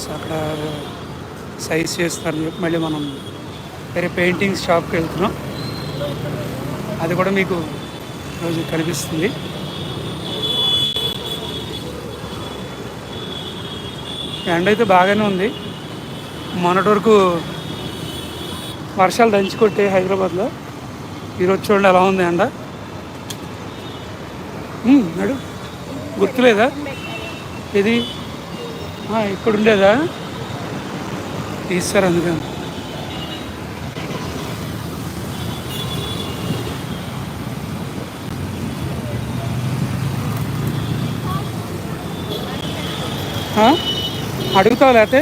So అక్కడ size చేస్తారని చెప్పి మళ్ళీ మనం వేరే పెయింటింగ్స్ షాప్కి వెళ్తున్నాం. అది కూడా మీకు రోజు కనిపిస్తుంది. ఎండ అయితే బాగానే ఉంది. మొన్నటి వరకు వర్షాలు దంచి కొట్టే హైదరాబాద్లో. ఈరోజు చూడండి ఎలా ఉంది ఎండ. నడు గుర్తులేదా ఇది? ఇక్కడ ఉండేదా? తీస్తారు అందుకని. అడుగుతావు లేకపోతే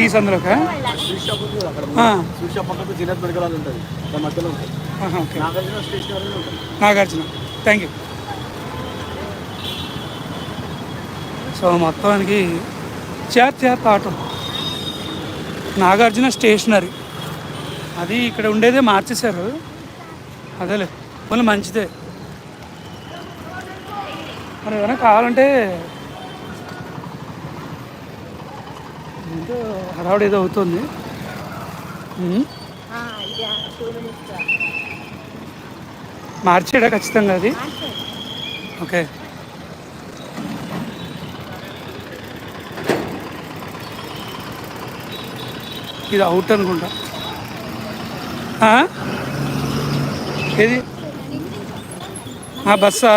ఈ సందులోకా? Nagarjuna, thank you. సో మొత్తానికి చేత ఆటో నాగార్జున స్టేషనరీ అది ఇక్కడ ఉండేదే మార్చేశారు. అదేలే మళ్ళీ మంచిదే. మరి ఏమైనా కావాలంటే ఏదో హడావుడు ఏదో అవుతుంది. మార్చాడా ఖచ్చితంగా అది? ఓకే. ఇది అవుట్ అనుకుంటా. ఏది బస్సా?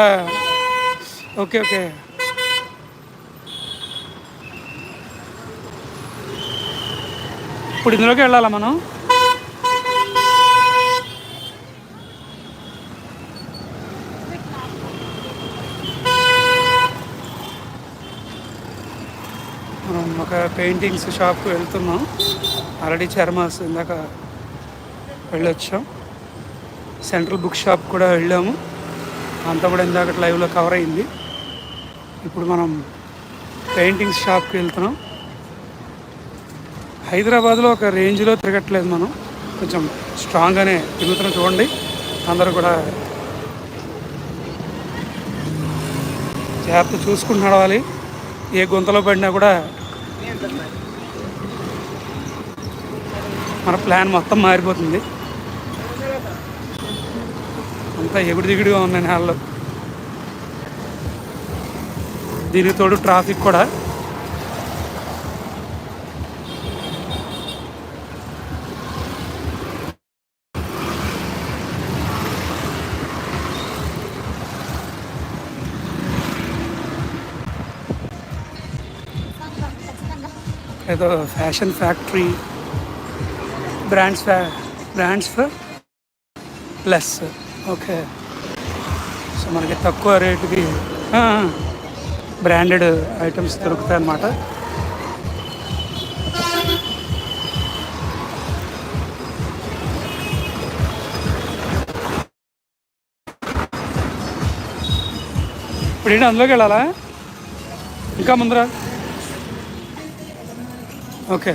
Okay okay. ఇప్పుడు ఇందులోకి వెళ్ళాలా మనం? మనం ఒక పెయింటింగ్స్ షాప్కి వెళ్తున్నాం. ఆల్రెడీ చర్మాస్ ఇందాక వెళ్ళొచ్చాం. సెంట్రల్ బుక్ షాప్ కూడా వెళ్ళాము. అంతా కూడా ఇందాక లైవ్లో కవర్ అయింది. ఇప్పుడు మనం పెయింటింగ్స్ షాప్కి వెళ్తున్నాం. హైదరాబాద్లో ఒక రేంజ్లో తిరగట్లేదు మనం, కొంచెం స్ట్రాంగ్గానే తిరుగుతున్నాం. చూడండి అందరూ కూడా జాగ్రత్త చూసుకుని నడవాలి. ఏ గుంతలో పడినా కూడా మన ప్లాన్ మొత్తం మారిపోతుంది. అంతా ఎగుడు దిగుడుగా ఉన్నాయి నేలలో. దీనికి తోడు ట్రాఫిక్ కూడా. ఏదో fashion factory, brands for plus. Okay. So మనకి తక్కువ రేటుకి బ్రాండెడ్ ఐటమ్స్ దొరుకుతాయి అన్నమాట. ఇప్పుడు ఏంటి అందులోకి వెళ్ళాలా? ఇంకా ముందర? ఓకే.